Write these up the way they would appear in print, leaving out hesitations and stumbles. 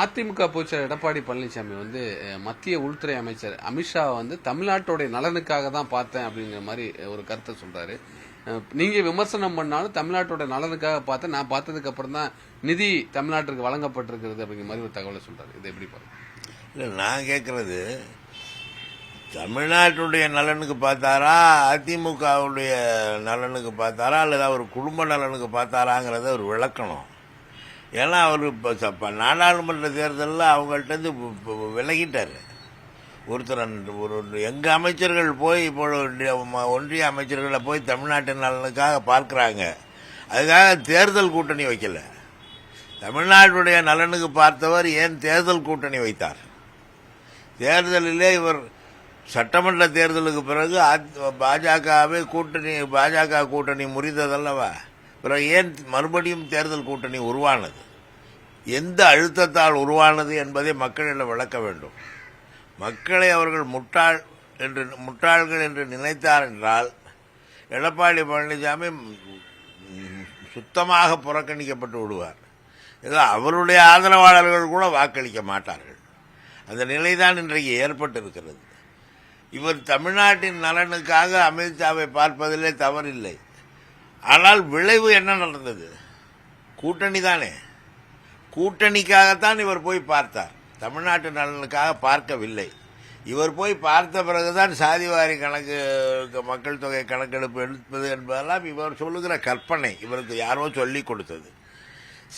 அதிமுக பொதுச்செயலர் எடப்பாடி பழனிசாமி மத்திய உள்துறை அமைச்சர் அமித்ஷா தமிழ்நாட்டுடைய நலனுக்காக தான் பார்த்தேன் அப்படிங்கிற மாதிரி ஒரு கருத்தை சொல்றாரு. நீங்க விமர்சனம் பண்ணாலும் தமிழ்நாட்டோட நலனுக்காக பார்த்தேன், நான் பார்த்ததுக்கு அப்புறம் தான் நிதி தமிழ்நாட்டுக்கு வழங்கப்பட்டிருக்கிறது அப்படிங்கிற மாதிரி ஒரு தகவலை சொல்றாரு. இதை எப்படி பாருங்க? இல்லை, நான் கேட்கறது தமிழ்நாட்டுடைய நலனுக்கு பார்த்தாரா, அதிமுகவுடைய நலனுக்கு பார்த்தாரா, அல்லது அவர் குடும்ப நலனுக்கு பார்த்தாராங்கிறத ஒரு விளக்கணும். ஏன்னா அவர் இப்போ நாடாளுமன்ற தேர்தலில் அவங்கள்ட்ட விலகிட்டார். ஒரு எங்கள் அமைச்சர்கள் போய் இப்போ ஒன்றிய அமைச்சர்களை போய் தமிழ்நாட்டின் நலனுக்காக பார்க்குறாங்க. அதுக்காக தேர்தல் கூட்டணி வைக்கல. தமிழ்நாட்டுடைய நலனுக்கு பார்த்தவர் ஏன் தேர்தல் கூட்டணி வைத்தார்? தேர்தலிலே இவர் சட்டமன்ற தேர்தலுக்கு பிறகு பாஜக கூட்டணி முறிந்ததல்லவா? பிறகு ஏன் மறுபடியும் தேர்தல் கூட்டணி உருவானது? எந்த அழுத்தத்தால் உருவானது என்பதை மக்களிடம் விளக்க வேண்டும். மக்களை அவர்கள் முட்டாள்கள் என்று நினைத்தார் என்றால் எடப்பாடி பழனிசாமி சுத்தமாக புறக்கணிக்கப்பட்டு விடுவார். ஏதோ அவருடைய ஆதரவாளர்கள் கூட வாக்களிக்க மாட்டார்கள். அந்த நிலைதான் இன்றைக்கு ஏற்பட்டிருக்கிறது. இவர் தமிழ்நாட்டின் நலனுக்காக அமித்ஷாவை பார்ப்பதிலே தவறில்லை. ஆனால் விளைவு என்ன நடந்தது? கூட்டணி தானே. கூட்டணிக்காகத்தான் இவர் போய் பார்த்தார், தமிழ்நாட்டு நலனுக்காக பார்க்கவில்லை. இவர் போய் பார்த்த பிறகுதான் சாதிவாரி கணக்கு, மக்கள் தொகை கணக்கெடுப்பு எடுப்பது என்பதெல்லாம் இவர் சொல்லுகிற கற்பனை. இவருக்கு யாரோ சொல்லிக் கொடுத்தது.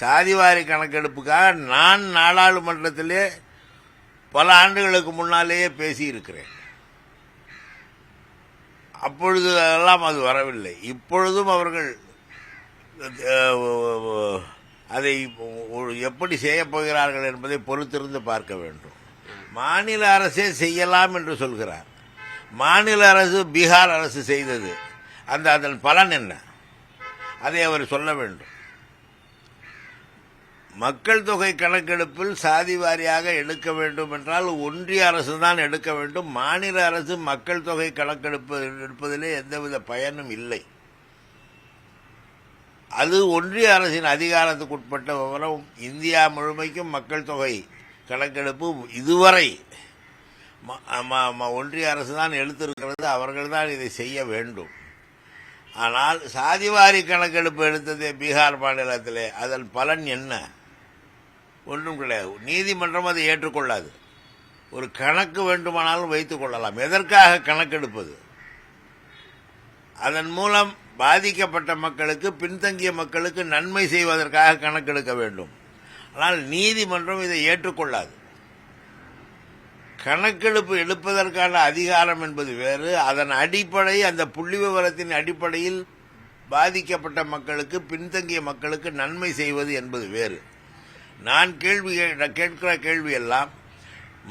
சாதிவாரி கணக்கெடுப்புக்காக நான் நாடாளுமன்றத்திலே பல ஆண்டுகளுக்கு முன்னாலேயே பேசியிருக்கிறேன். அப்பொழுது எல்லாம் அது வரவில்லை. இப்பொழுதும் அவர்கள் அதை எப்படி செய்யப் போகிறார்கள் என்பதை பொறுத்திருந்து பார்க்க வேண்டும். மாநில அரசே செய்யலாம் என்று சொல்கிறார். மாநில அரசு பீகார் அரசு செய்தது, அதன் பலன் என்ன? அதை அவர் சொல்ல வேண்டும். மக்கள் தொகை கணக்கெடுப்பில் சாதி வாரியாக எடுக்க வேண்டும் என்றால் ஒன்றிய அரசு தான் எடுக்க வேண்டும். மாநில அரசு மக்கள் தொகை கணக்கெடுப்பு எடுப்பதிலே எந்தவித பயனும் இல்லை. அது ஒன்றிய அரசின் அதிகாரத்துக்குட்பட்ட விவரம். இந்தியா முழுமைக்கும் மக்கள் தொகை கணக்கெடுப்பு இதுவரை ஒன்றிய அரசு தான் எடுத்திருக்கிறது. அவர்கள் தான் இதை செய்ய வேண்டும். ஆனால் சாதிவாரி கணக்கெடுப்பு எடுத்ததே பீகார் மாநிலத்திலே, அதன் பலன் என்ன? ஒன்றும் கிடையாது. நீதிமன்றம் அதை ஏற்றுக்கொள்ளாது. ஒரு கணக்கு வேண்டுமானாலும் வைத்துக் கொள்ளலாம். எதற்காக கணக்கெடுப்பது? அதன் மூலம் பாதிக்கப்பட்ட மக்களுக்கு, பின்தங்கிய மக்களுக்கு நன்மை செய்வதற்காக கணக்கெடுக்க வேண்டும். ஆனால் நீதிமன்றம் இதை ஏற்றுக்கொள்ளாது. கணக்கெடுப்பு எடுப்பதற்கான அதிகாரம் என்பது வேறு. அதன் அடிப்படை, அந்த புள்ளி விவரத்தின் அடிப்படையில் பாதிக்கப்பட்ட மக்களுக்கு, பின்தங்கிய மக்களுக்கு நன்மை செய்வது என்பது வேறு. நான் கேட்கிற கேள்வி எல்லாம்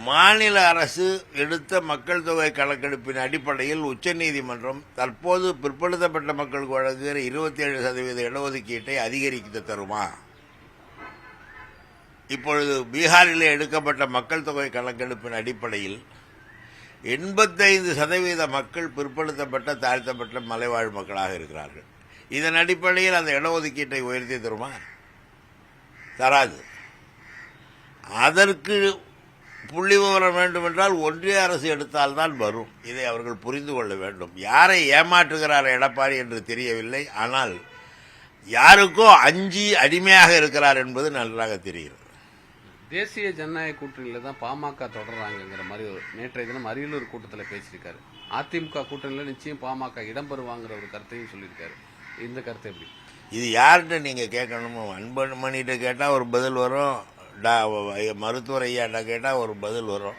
மாநில அரசு எடுத்த மக்கள் தொகை கணக்கெடுப்பின் அடிப்படையில் உச்சநீதிமன்றம் தற்போது பிற்படுத்தப்பட்ட மக்களுக்கு வழங்குகிற 27% இடஒதுக்கீட்டை அதிகரித்து தருமா? இப்பொழுது பீகாரிலே எடுக்கப்பட்ட மக்கள் தொகை கணக்கெடுப்பின் அடிப்படையில் 85% மக்கள் பிற்படுத்தப்பட்ட, தாழ்த்தப்பட்ட மலைவாழ் மக்களாக இருக்கிறார்கள். இதன் அடிப்படையில் அந்த இடஒதுக்கீட்டை உயர்த்தி தருமா? தராது. அதற்கு புள்ளி விவரம் வேண்டும் என்றால் ஒன்றிய அரசு எடுத்தால்தான் வரும். இதை அவர்கள் புரிந்து கொள்ள வேண்டும். யாரை ஏமாற்றுகிறார் எடப்பாடி என்று தெரியவில்லை. ஆனால் யாருக்கோ அஞ்சி அடிமையாக இருக்கிறார் என்பது நன்றாக தெரிகிறது. தேசிய ஜனநாயக கூட்டணியில தான் பாமக தொடர்றாங்கிற மாதிரி நேற்றைய தினம் அரியலூர் கூட்டத்தில் பேசியிருக்காரு. அதிமுக கூட்டணியில் நிச்சயம் பாமக இடம்பெறுவாங்கிற ஒரு கருத்தையும் சொல்லியிருக்காரு. இந்த கருத்தை எப்படி? இது யார்கிட்ட நீங்க கேட்கணும்? அன்புமணிகிட்ட கேட்டால் ஒரு பதில் வரும், மருத்துவர் ஐயாட்ட கேட்டால் ஒரு பதில் வரும்.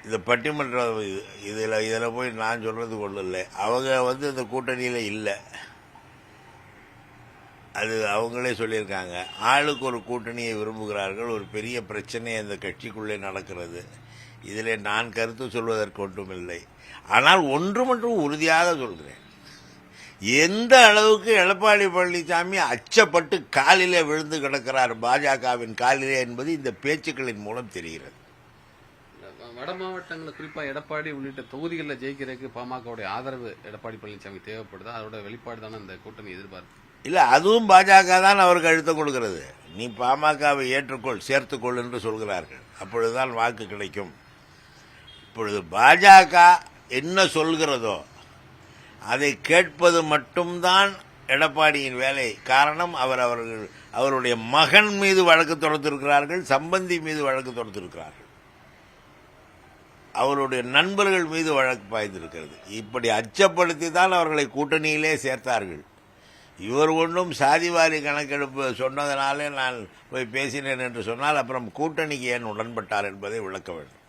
இந்த பட்டிமன்றம் இதில் போய் நான் சொல்றது கொள்ளல. அவங்க இந்த கூட்டணியில் இல்லை, அது அவங்களே சொல்லியிருக்காங்க. ஆளுக்கு ஒரு கூட்டணியை விரும்புகிறார்கள். ஒரு பெரிய பிரச்சனை அந்த கட்சிக்குள்ளே நடக்கிறது. இதில் நான் கருத்து சொல்வதற்கு ஒன்றுமில்லை. ஆனால் ஒன்று மட்டும் உறுதியாக சொல்கிறேன், எந்த அளவுக்கு எடப்பாடி பழனிசாமி அச்சப்பட்டு காலிலே விழுந்து கிடக்கிறார் பாஜகவின் காலிலே என்பது இந்த பேச்சுக்களின் மூலம் தெரிகிறது. வட மாவட்டங்களில் குறிப்பா எடப்பாடி உள்ளிட்ட தொகுதிகளில் ஜெயிக்கிறதுக்கு பாமகவுடைய ஆதரவு எடப்பாடி பழனிசாமி தேவைப்படுதா? அதோட வெளிப்பாடு தானே இந்த கூட்டணி எதிர்பார்ப்பு. இல்லை, அதுவும் பாஜக தான் அவருக்கு அழுத்தம் கொடுக்கிறது. நீ பாமகவை ஏற்றுக்கொள், சேர்த்துக்கொள் என்று சொல்கிறார்கள். அப்பொழுதுதான் வாக்கு கிடைக்கும். இப்பொழுது பாஜக என்ன சொல்கிறதோ அதை கேட்பது மட்டும்தான் எடப்பாடியின் வேலை. காரணம், அவருடைய மகன் மீது வழக்கு தொடுத்திருக்கிறார்கள், சம்பந்தி மீது வழக்கு தொடுத்திருக்கிறார்கள், அவருடைய நண்பர்கள் மீது வழக்கு பாய்ந்திருக்கிறது. இப்படி அச்சப்படுத்தி தான் அவர்களை கூட்டணியிலே சேர்த்தார்கள். இவர் ஒன்றும் சாதிவாரி கணக்கெடுப்பு சொன்னதனாலே நான் போய் பேசினேன் என்று சொன்னால் அப்புறம் கூட்டணிக்கு ஏன் உடன்பட்டார் என்பதை விளக்க வேண்டும்.